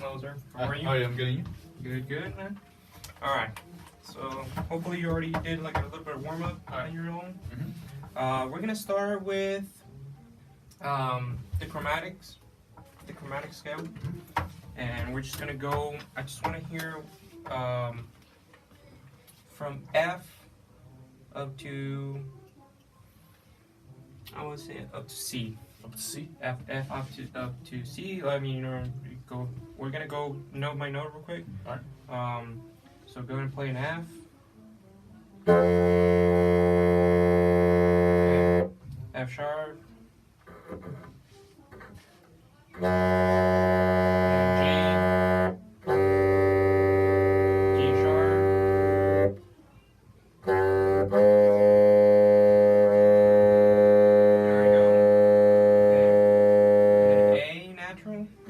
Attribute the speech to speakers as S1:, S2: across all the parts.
S1: Hello, sir. How are you?
S2: Hi, I'm getting you.
S1: Good, good, man. All right. So hopefully you already did like a little bit of warm up on your own. We're gonna start with the chromatics, the chromatic scale, and we're just gonna go. I just want to hear from F up to, I would say up to C.
S2: Up to C.
S1: F up to C. I mean, you go. We're gonna go note by note real quick.
S2: All right.
S1: So go ahead and play an F. Okay. F sharp. And G. G sharp. There we go. Okay. And then A natural. A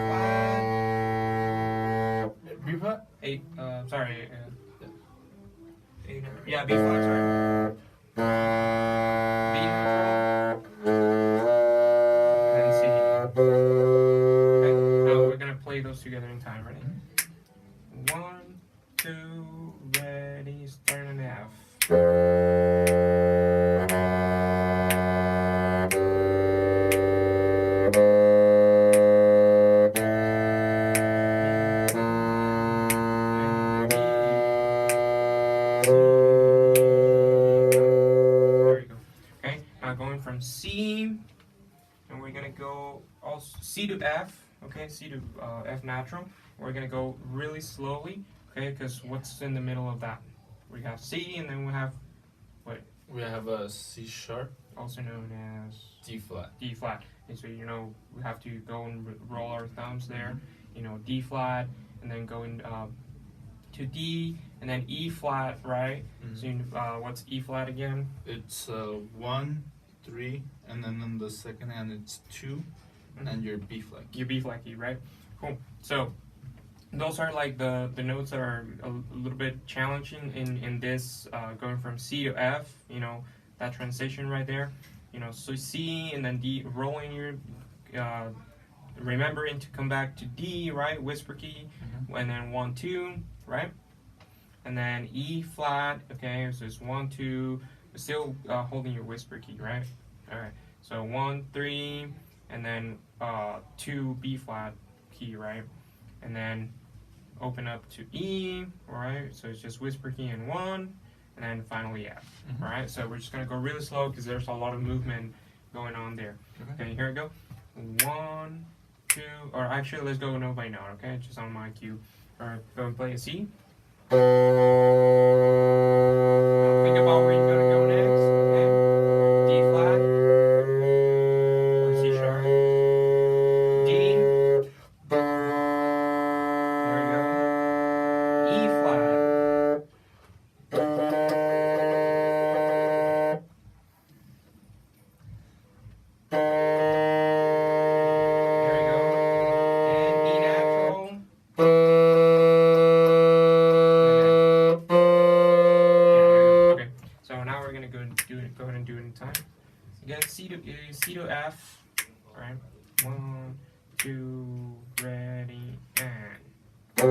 S1: flat.
S2: B flat.
S1: A sorry. A natural. Yeah, B flat. Sorry. B natural. And C. Okay. Now we're gonna play those together in time. Ready? 1, 2, ready, start an F. There you go. Okay, now going from C, and we're gonna go also C to F. Okay, C to F natural. We're gonna go really slowly. Okay, because what's in the middle of that? We have C, and then we have what?
S2: We have a C sharp.
S1: Also known as
S2: D flat.
S1: D flat. And so we have to go and roll our thumbs there. D flat, and then go in to D, and then E flat, right? So what's E flat again?
S2: It's 1, 3, and then on the second hand it's 2, and your B flat.
S1: Your B flat key, right? Cool. So those are like the notes that are a little bit challenging in this going from C to F. That transition right there. So C and then D, rolling your remembering to come back to D, right? Whisper key, and then 1, 2, right? And then E flat. Okay, so it's 1, 2, but still holding your whisper key, right? All right. So 1, 3, and then 2 B flat key, right? And then open up to E, alright? So it's just whisper key in 1, and then finally F, alright? So we're just gonna go really slow because there's a lot of movement going on there. Okay, here we go. 1, 2, or actually let's go note by note, okay? Just on my cue. Alright, go and play a C. Now think about where you're gonna go next, okay? D flat, or C sharp, D. There you go. E flat. There you go. And E natural. Okay. So now we're gonna go ahead and do it in time. Again, C to F. All right. 1, 2, ready, and. Cool.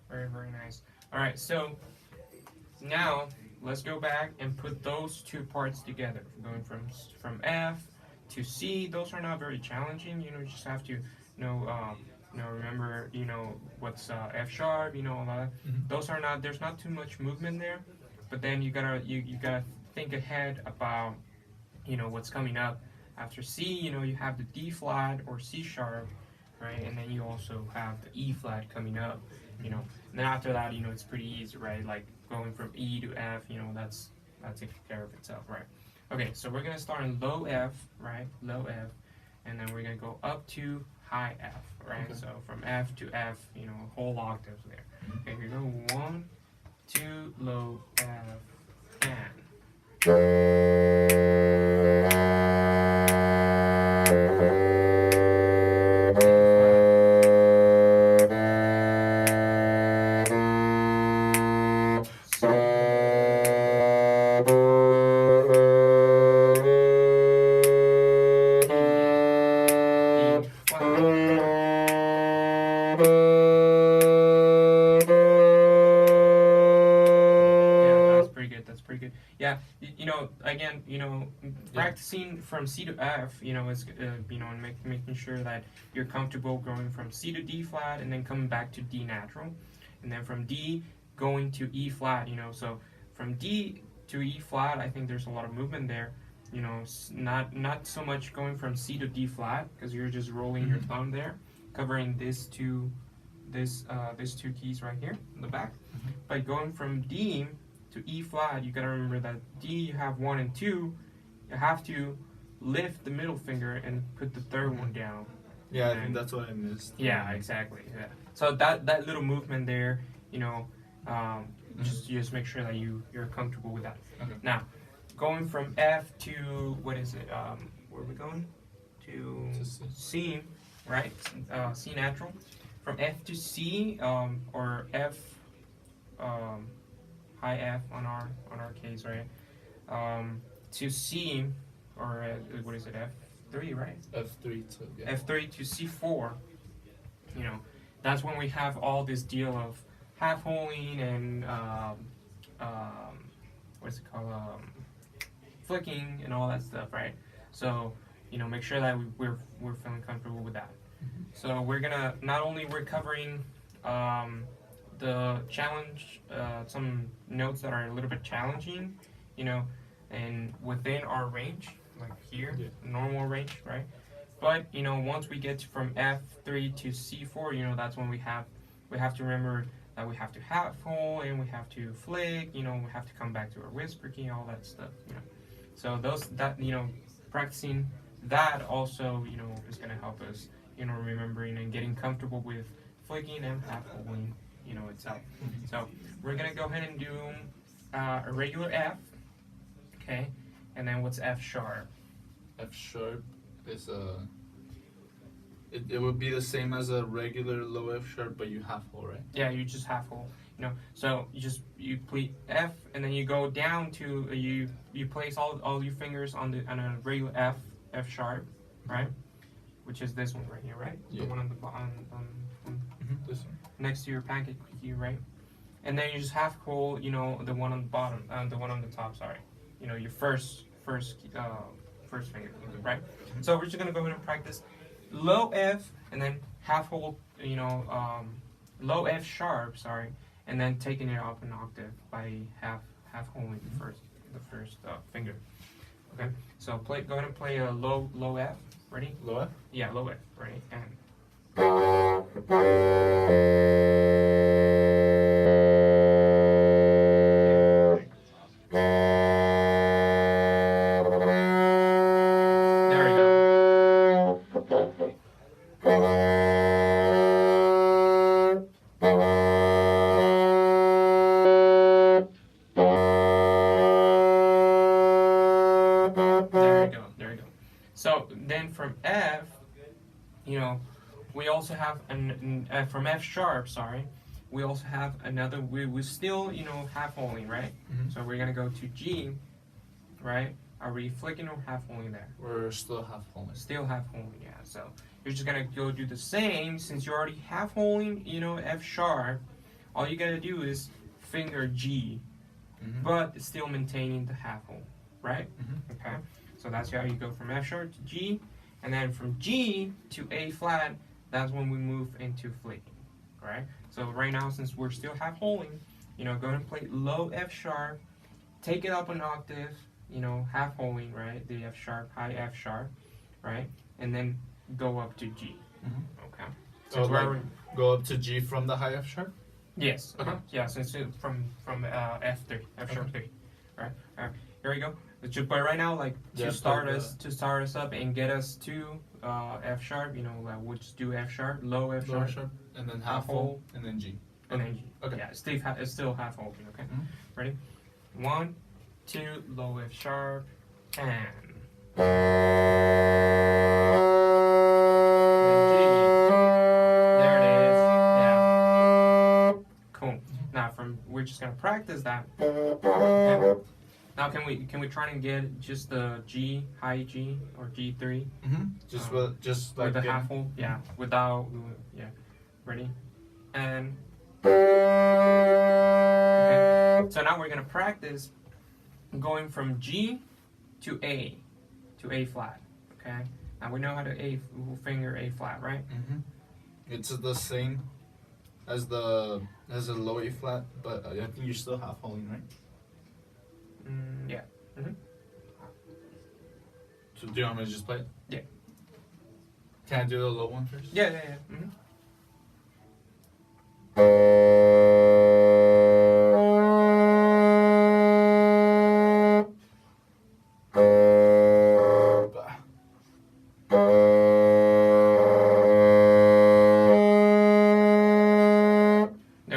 S1: Very, very nice. All right, so now let's go back and put those two parts together. Going from F to C, those are not very challenging. You just have to remember what's F sharp, all that. Those are not. There's not too much movement there, but then you gotta think ahead about what's coming up after C. You have the D flat or C sharp, right? And then you also have the E flat coming up. And then after that, it's pretty easy, right? Like going from E to F, that takes care of itself, right? Okay, so we're gonna start in low F, right? Low F, and then we're gonna go up to high F, right? Okay. So from F to F, whole octaves there. Okay, here we go. 1, 2, low F, and. That's pretty good. That's pretty good. Yeah, you know, again, you know, practicing from C to F, you know, is you know, and making sure that you're comfortable going from C to D flat and then coming back to D natural, and then from D going to E flat. You know, so from D to E flat, I think there's a lot of movement there. You know, not so much going from C to D flat because you're just rolling your thumb there, covering these two keys right here in the back. But going from D to E flat, you gotta remember that D you have 1 and 2. You have to lift the middle finger and put the third one down.
S2: Yeah, I think that's what I missed.
S1: Yeah, exactly. Yeah. So that little movement there, you know, just make sure that you're comfortable with that.
S2: Okay.
S1: Now, going from F to what is it? Where are we going? To C, right? C natural. From F to C, or F, high F on our case, right? To C, or what is it? F3, right?
S2: F3 to yeah.
S1: F3 to C4. You know, that's when we have all this deal of half holing and what's it called? Flicking and all that stuff, right? So, you know, make sure that we're feeling comfortable with that. So we're gonna we're covering the challenge, some notes that are a little bit challenging, you know, and within our range, like here, normal range, right? But you know, once we get from F3 to C4, you know, that's when we have to remember that we have to half hole and we have to flick, you know, we have to come back to our whisper key, all that stuff, you know. So practicing that also, you know, is gonna help us, you know, remembering and getting comfortable with flicking and half holing, you know, itself. So we're gonna go ahead and do a regular F, okay, and then what's F sharp?
S2: F sharp is it would be the same as a regular low F sharp, but you half hole, right?
S1: Yeah, you just half hole, you know. So you play F, and then you go down to you place all your fingers on a regular F sharp, right? Which is this one right here, right?
S2: Yeah.
S1: The one on the bottom,
S2: This one.
S1: next to your pancake key, right? And then you just half hole, you know, the one on the bottom, the one on the top. Sorry, you know, your first finger, right? So we're just gonna go ahead and practice low F and then half hole, you know, low F sharp, sorry, and then taking it up an octave by half holing the first finger. Okay, so go ahead and play a low F. Ready?
S2: Low F.
S1: Yeah, low F. Ready? And there we go. There you go. So then from F, you know, we also have from F sharp, sorry, we also have another, we still, you know, half holing, right? So we're gonna go to G, right? Are we flicking or half holing there?
S2: We're still half holing.
S1: Still half holing, yeah. So you're just gonna go do the same since you're already half holing, you know, F sharp. All you gotta do is finger G, but still maintaining the half hole, right? Okay. So that's how you go from F sharp to G, and then from G to A flat. That's when we move into flicking, right? So right now, since we're still half holing, you know, go ahead and play low F sharp, take it up an octave, you know, half holing, right? The F sharp, high F sharp, right? And then go up to G. Okay.
S2: So like go up to G from the high F sharp.
S1: Yes. Yeah. Since from F3, F sharp 3, right? All right. Here we go. But right now, like to start us up and get us to F sharp, you know, like we'll just do F sharp, low F sharp,
S2: and then half hole, and then G.
S1: and then G.
S2: Okay.
S1: Yeah, it's still half holding. Okay. Ready? 1, 2, low F sharp, and then G. There it is. Yeah. Cool. Now we're just gonna practice that. Okay. Now can we try and get just the G, high G or G3?
S2: Just
S1: With
S2: like
S1: the half hold, yeah. Without, yeah. Ready? And okay. So now we're gonna practice going from G to A flat. Okay. Now we know how to finger A flat, right?
S2: It's the same as a low A flat, but I think you're still half holding, right?
S1: Yeah.
S2: So do you want me to just play it?
S1: Yeah.
S2: Can I do the low one first?
S1: Yeah. There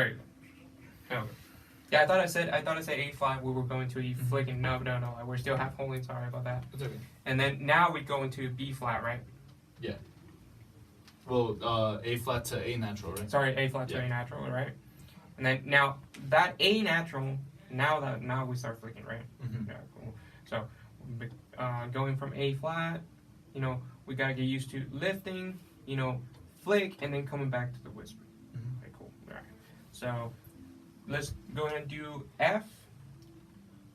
S1: you go. Okay. Yeah, I thought I said A flat. We were going to E flick, and no, we're still half holding. Sorry about that.
S2: It's okay.
S1: And then now we go into B flat, right?
S2: Yeah. Well, A flat to A natural, right?
S1: Sorry, A flat to A natural, right? And then now that A natural, now we start flicking, right? Yeah, cool. So going from A flat, we gotta get used to lifting, flick, and then coming back to the whisper. Okay, cool. All right. So let's go ahead and do F.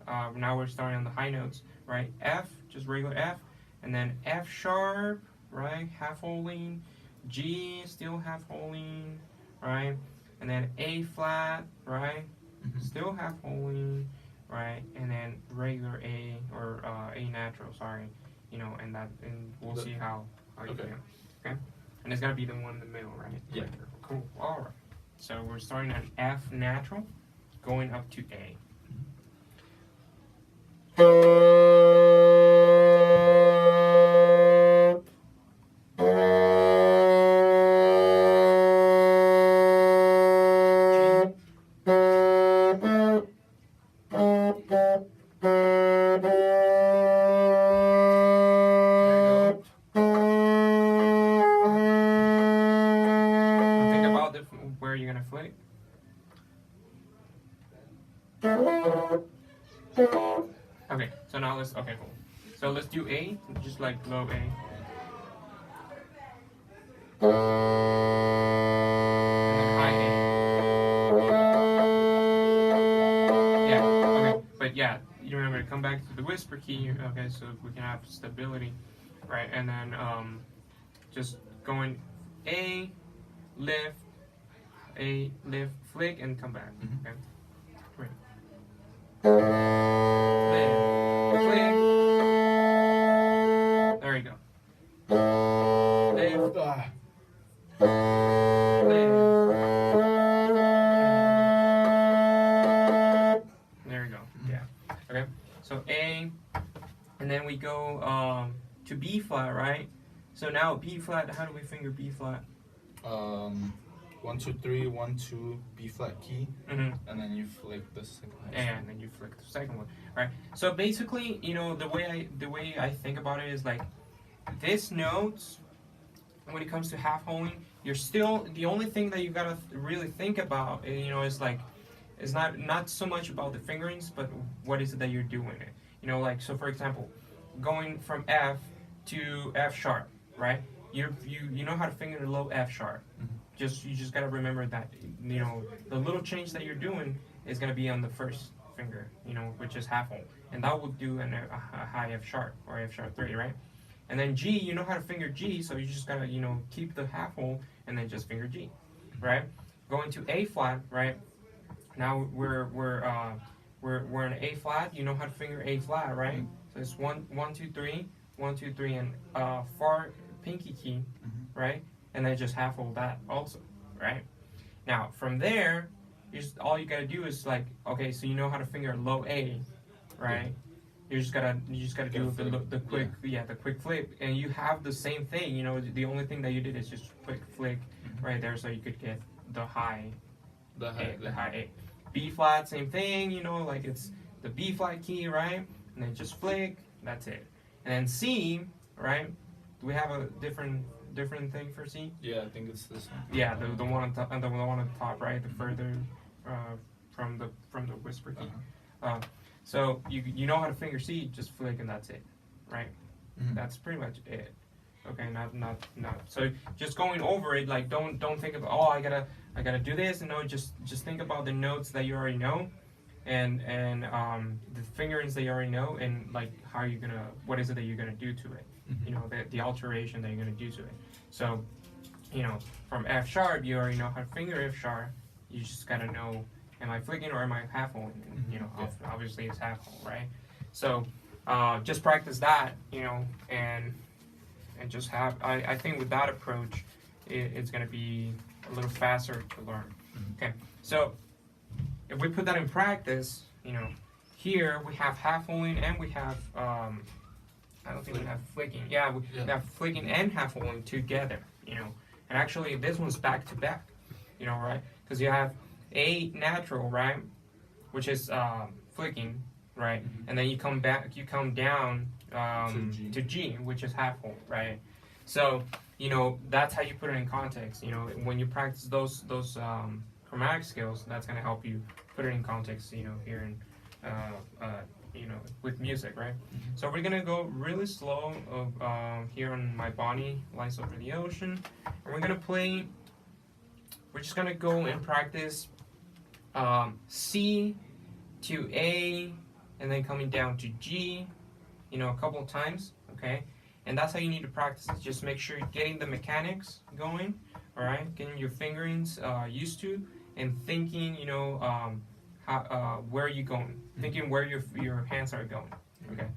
S1: Now we're starting on the high notes, right? F, just regular F, and then F sharp, right? Half holding. G, still half holding, right? And then A flat, right? Still half holding, right? And then regular A or A natural, sorry, and we'll see how you do it. Okay? And it's gotta be the one in the middle, right?
S2: Yeah.
S1: Cool. All right. So we're starting at F natural, going up to A. Where you're gonna flick. Okay, so now okay, cool. So let's do A, just like low A. And then high A. Yeah, okay, but yeah, you remember to come back to the whisper key, okay, so we can have stability, right? And then just going A, lift, A, lift, flick, and come back. Okay. Right. Lift, flick. There you go. Lift, lift. There you go. Yeah. Okay. So A, and then we go to B flat, right? So now B flat. How do we finger B flat?
S2: 1, 2, 3, 1, 2, B flat key, and then you flick the second one.
S1: And then you flick the second one. Right. So basically, the way I think about it is like this notes. When it comes to half holding, you're still the only thing that you gotta really think about. Is like, it's not so much about the fingerings, but what is it that you're doing it. Like so for example, going from F to F sharp, right? You know how to finger the low F sharp. You just gotta remember that the little change that you're doing is gonna be on the first finger, which is half hold, and that will do a high F sharp or F sharp 3, right? And then G, you know how to finger G, so you just gotta keep the half hold and then just finger G, right? Going to A flat, right? Now we're in A flat. You know how to finger A flat, right? So it's 1, 2, 3, 1, 2, 3, and far pinky key, right? And then just half hold that also, right? Now from there, all you gotta do is like, okay, so you know how to finger low A, right? You just gotta do the quick the quick flip, and you have the same thing. The only thing that you did is just quick flick right there, so you could get the high A. B flat, same thing. Like it's the B flat key, right? And then just flick. That's it. And then C, right? Do we have a different thing for C?
S2: Yeah, I think it's this one.
S1: Yeah, the one on top, and the one on top, right? The further from the whisper key. So you know how to finger C, just flick and that's it, right?
S2: Mhm.
S1: That's pretty much it. Okay, not. So just going over it, like don't think about I gotta do this, and no, just think about the notes that you already know, and the fingerings that you already know, and like how you're gonna, what is it that you're gonna do to it, you know, the alteration that you're gonna do to it. So, you know, from F sharp, you already know how to finger F sharp. You just gotta know, am I flicking or am I half holding? And, you know, obviously it's half hold, right? So just practice that, you know, and just have. I think with that approach, it's gonna be a little faster to learn. Okay, so if we put that in practice, you know, here we have half holding and we have I don't think we have flicking. Yeah, we have flicking and half holding together. You know, and actually this one's back to back. You know, right? Because you have A natural, right, which is flicking, right, and then you come back, you come down to G, which is half hold, right? So you know that's how you put it in context. You know, when you practice those chromatic skills, that's gonna help you put it in context. You know, here in you know, with music, right? So we're gonna go really slow here on My Bonnie Lies Over the Ocean, and we're gonna play. We're just gonna go and practice C to A, and then coming down to G, you know, a couple of times, okay? And that's how you need to practice it. Just make sure you're getting the mechanics going, all right? Getting your fingerings used to, and thinking, you know, where are you going? Thinking where your hands are going, okay?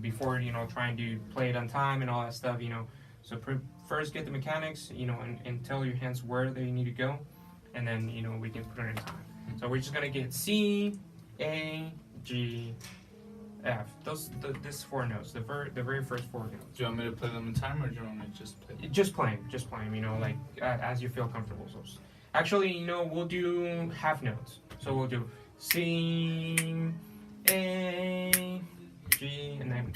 S1: Before, you know, trying to play it on time and all that stuff, you know. So first get the mechanics, you know, and tell your hands where they need to go, and then, you know, we can put it in time. So we're just gonna get C, A, G, F. This four notes, the very first four notes.
S2: Do you want me to play them in time, or do you want me to just play them?
S1: Just play them, you know, like as you feel comfortable. So actually, you know, we'll do half notes. So we'll do C, A, G, and then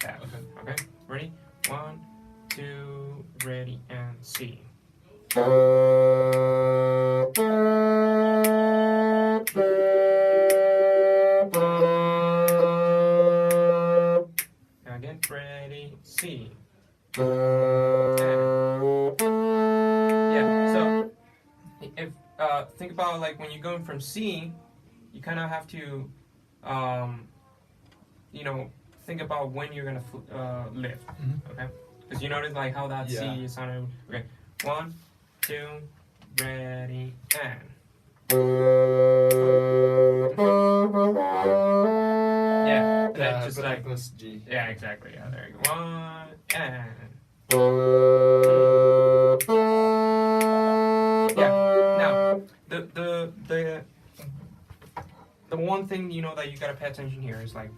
S1: F. Okay, ready? 1, 2, ready, and C. Now again, ready, C. Yeah, so if think about like when you're going from C, you kind of have to, you know, think about when you're gonna lift, okay? Because you notice like how that C is sounding. Okay, 1, 2, ready, and. Yeah, just like
S2: plus G.
S1: Yeah, exactly. Yeah, there you go. 1 and. Yeah. Now, the one thing, you know, that you gotta pay attention here is like,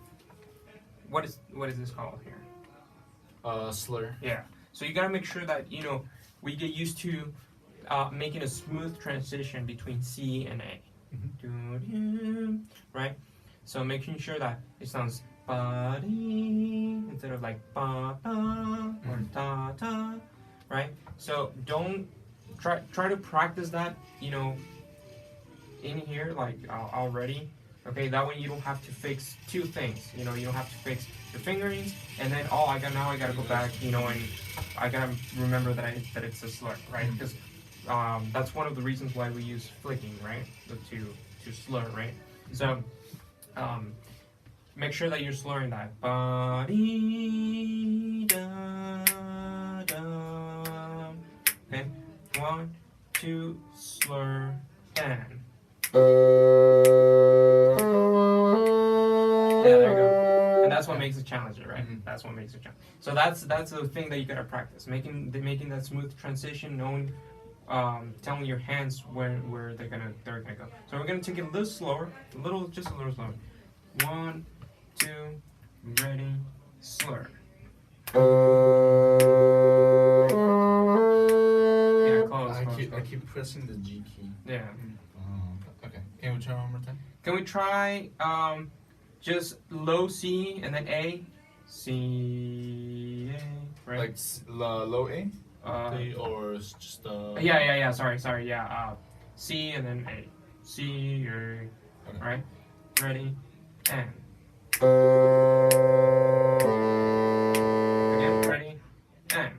S1: what is this called here?
S2: Slur.
S1: Yeah. So you gotta make sure that, you know, we get used to making a smooth transition between C and A. Right? So making sure that it sounds ba-dee instead of like ba-da or ta-ta, right? So don't try to practice that, you know, in here like already. Okay, that way you don't have to fix two things. You know, you don't have to fix your fingerings and then I gotta go back, you know, and I gotta remember that it's a slur, right? Because that's one of the reasons why we use flicking, right? To slur, right? So make sure that you're slurring that. Okay, 1, 2, slur, and. Yeah, there you go. And that's what makes it challenging, right? That's what makes it challenging. So that's the thing that you gotta practice, making that smooth transition, knowing, telling your hands where they're gonna go. So we're gonna take it a little slower, just a little slower. 1, 2, ready, slur. Yeah, close.
S2: I keep pressing the G key.
S1: Yeah.
S2: Okay. Can we try one more time?
S1: Can we try just low C and then A? C, A, right?
S2: Like low A? Or just
S1: Yeah. Sorry. Yeah. C and then A. C, A.
S2: Okay.
S1: All right. Ready. and. Again, ready, and.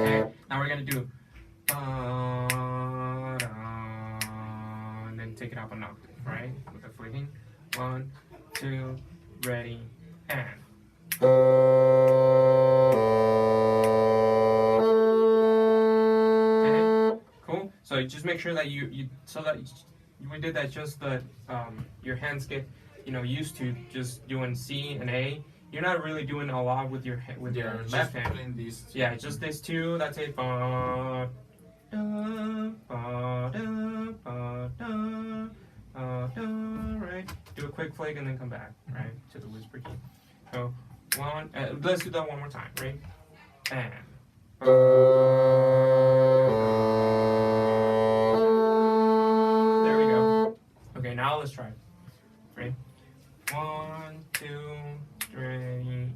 S1: Okay, now we're gonna do and then take it up an octave, right? With the flicking. 1, 2, ready, and. Okay, cool. So just make sure that you so that we did that just that your hands get used to just doing C and A. You're not really doing a lot with your left hand.
S2: These two.
S1: Yeah, just these two. That's it. Ba, da, ba, da, ba, da, ba, da, right? Do a quick flick and then come back, right, to the whisper key. So let's do that one more time, right? And. There we go. Okay, now let's try it. Ready? 1, 2, 3, and.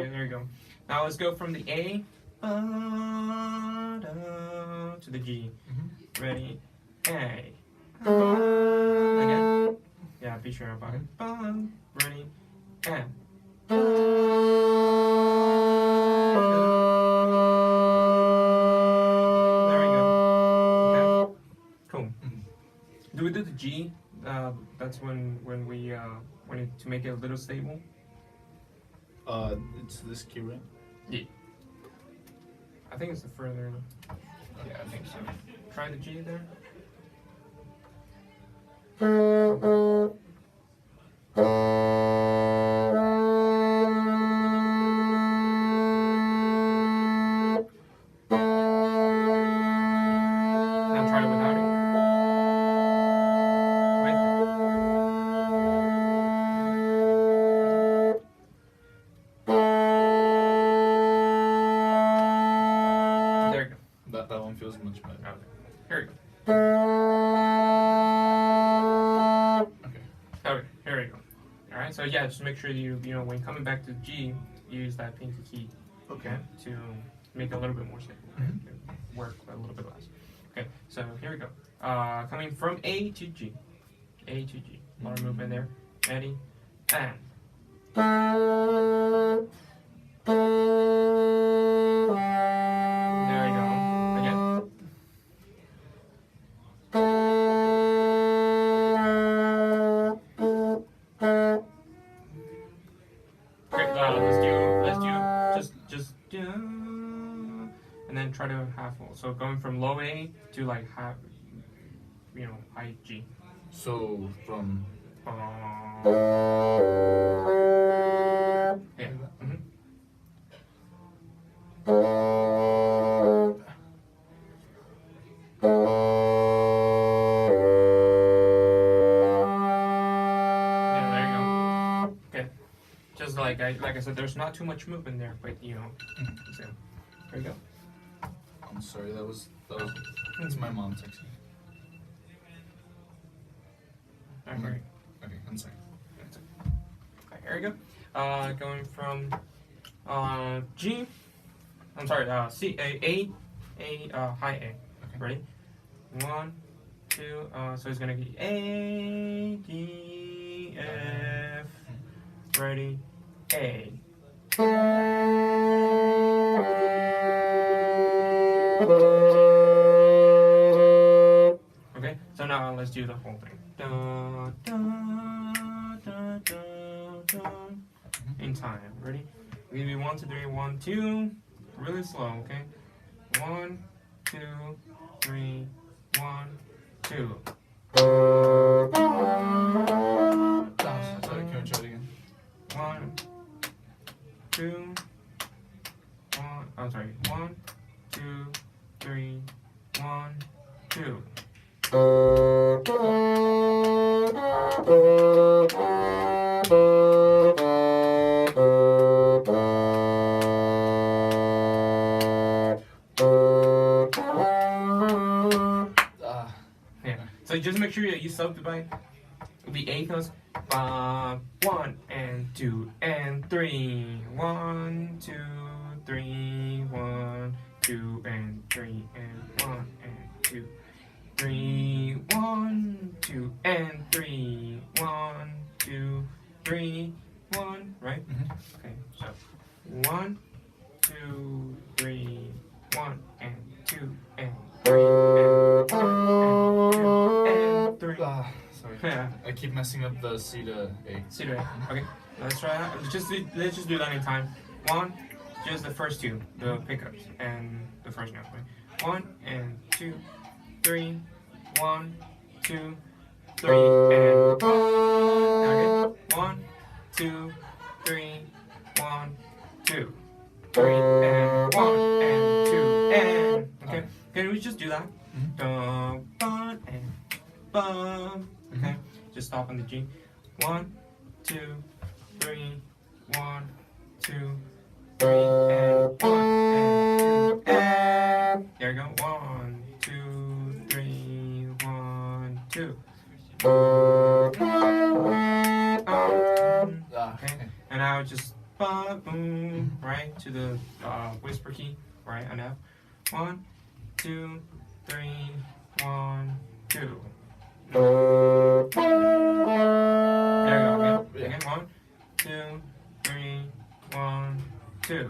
S1: There we go. Now let's go from the A to the G. Ready? A. Again. Yeah, be sure about it. Ready? And. There we go. Okay. Cool. Do we do the G? That's when we to make it a little stable.
S2: It's this key, right?
S1: Yeah. I think it's the further. Yeah, I think so. Try the G there. Now try it without it. With it. There you go.
S2: That one feels much better.
S1: Okay. Here we go. Okay, here we go. Alright, so yeah, just make sure when coming back to G, use that pinky key, okay, to make it a little bit more stable, right? Work a little bit less. Okay, so here we go. Coming from A to G. A to G. A lot of movement there. Ready? And. There we go. Again. Great. Let's do just and then try to half. So going from low A to like half, high G.
S2: So from
S1: Yeah. Yeah, there you go. Okay. Just like I said, there's not too much movement there, but so there you go.
S2: I'm sorry, that was it's my mom texting.
S1: Alright.
S2: Okay, I'm sorry.
S1: Okay, here we go. Going from G. I'm sorry. C A high A.
S2: Okay.
S1: Ready? 1, 2. So it's gonna be A D F. Ready? A. Okay. So now let's do the whole thing. Da, da, da, da, da. In time. Ready? We'll give you 1, 2, 3, 1, 2. Really slow, okay? 1, 2, 3, 1, 2.
S2: Sorry, can we try it again?
S1: 1, 2, 1. I'm sorry. 1, 2, 3, 1, 2. Yeah. So just make sure you subdivide the eighth notes. ba. 1 and 2 and 3. 1, 2, 3. 1, 2 and 3 and 1 and 2. 3, 1, 2 and 3. 1, 2, 3, 1. Right? Okay. So 1, 2, 3. 1 and 2 and 3 and 1 and 2 and 3.
S2: Sorry.
S1: Yeah.
S2: I keep messing up the C to A.
S1: C to A. Okay. Let's try that. Let's just do that in time. 1, just the first 2, the pickups and the first note. Right? 1 and 2, 3. 1, 2, 3 and 1. Okay. 1, 2, 3. 1, 2, 3 and 1 and 2 and. Okay. Can we just do that? Dum, bum, and bum. Okay. Just stop on the G. 1, 2, 3. 1, 2, 3 and 1 and 2 and. There we go. 1, 2, 3. 1, 2. Okay. And now just boom, right to the whisper key, right on F. 1, 2, 3. 1, 2. There we go. Again. Again. 1, 2, 3. 1, 2.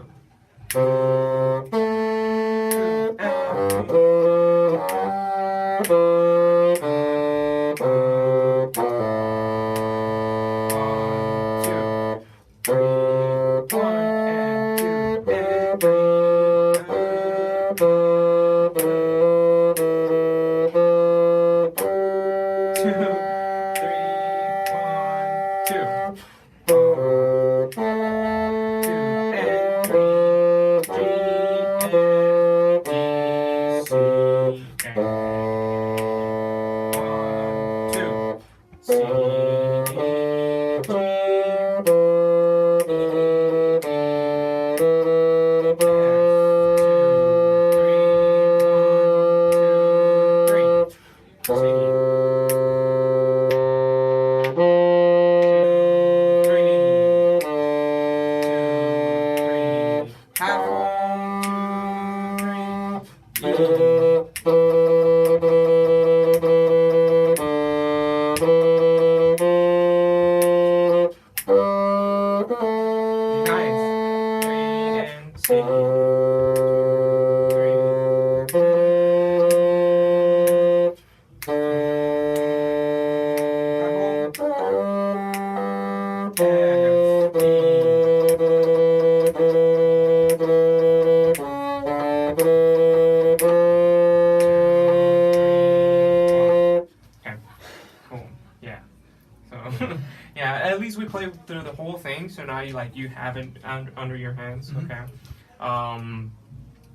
S1: Yeah, at least we played through the whole thing, so now you have it under your hands. Okay.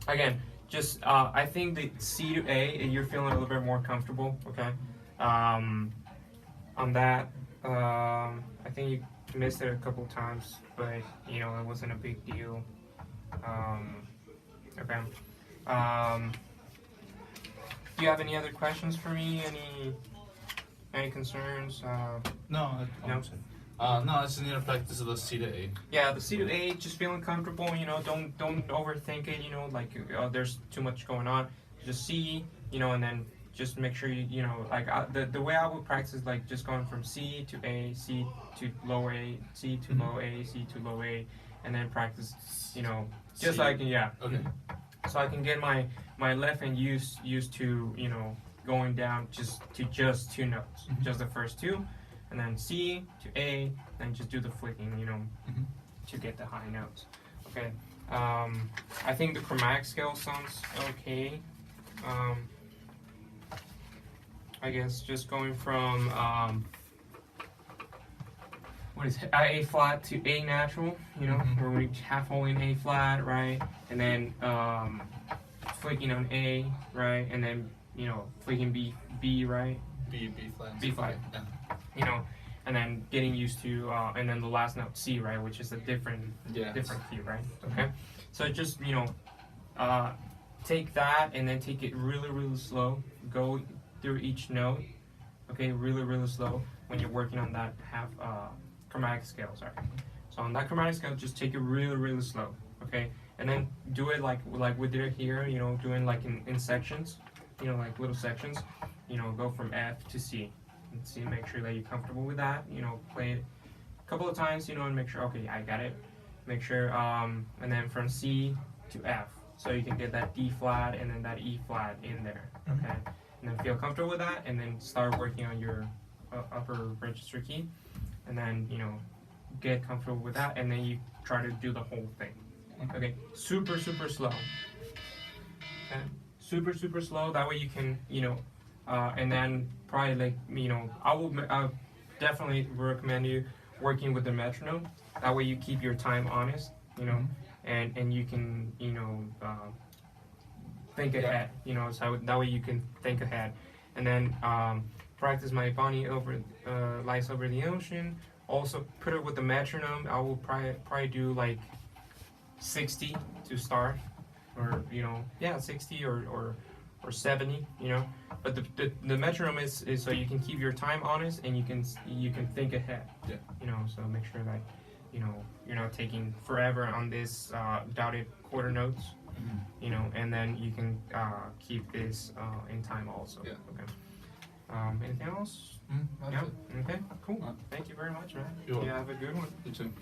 S1: Again, just I think the C to A, you're feeling a little bit more comfortable. Okay. On that, I think you missed it a couple times, but it wasn't a big deal. Okay. Do you have any other questions for me? Any concerns?
S2: No.
S1: No.
S2: No, I just need to practice the C to A.
S1: Yeah, the C to A, just feeling comfortable. Don't overthink it. There's too much going on. Just C. And then just make sure the way I would practice is just going from C to A, C to low A, C to low A, C to low A, and then practice. Just
S2: C.
S1: Okay. So I can get my left hand used to going down just 2 notes, just the first 2, and then C to A, and just do the flicking, to get the high notes. Okay. I think the chromatic scale sounds okay. I guess just going from what is it, A flat to A natural, where we half holding A flat, right, and then flicking on A, right, and then flicking B, right,
S2: B flat.
S1: B flat,
S2: Yeah.
S1: And then getting used to, and then the last note C, right, which is a different key, right? Okay, so just take that and then take it really, really slow. Go through each note, Okay, really slow when you're working on that half chromatic scale. Sorry. So on that chromatic scale, just take it really slow. Okay, and then do it like we did it here. You know, doing like in sections. You know, like little sections. You know, go from F to C. And C, make sure that you're comfortable with that. You know, play it a couple of times. You know, and make sure. Okay, I got it. Make sure. And then from C to F, so you can get that D flat and then that E flat in there. Okay, and then feel comfortable with that, and then start working on your upper register key, and then you know get comfortable with that, and then you try to do the whole thing. Okay, super slow. Okay, super slow. That way you can you know, and then probably like you know I will definitely recommend you working with the metronome. That way you keep your time honest. You know, and you can you know. Think ahead, you know, so that way you can think ahead, and then practice my Bonnie over Lights Over the Ocean. Also put it with the metronome. I will probably do like 60 to start, or you know, yeah, 60 or 70, you know. But the metronome is so you can keep your time honest and you can think ahead.
S2: Yeah.
S1: You know, so make sure that you know you're not taking forever on this dotted quarter notes. You know, and then you can keep this in time also.
S2: Yeah.
S1: Okay. Anything else?
S2: That's
S1: Yeah.
S2: it.
S1: Okay. Cool. Thank you very much, man.
S2: You're
S1: You have a good one.
S2: You too.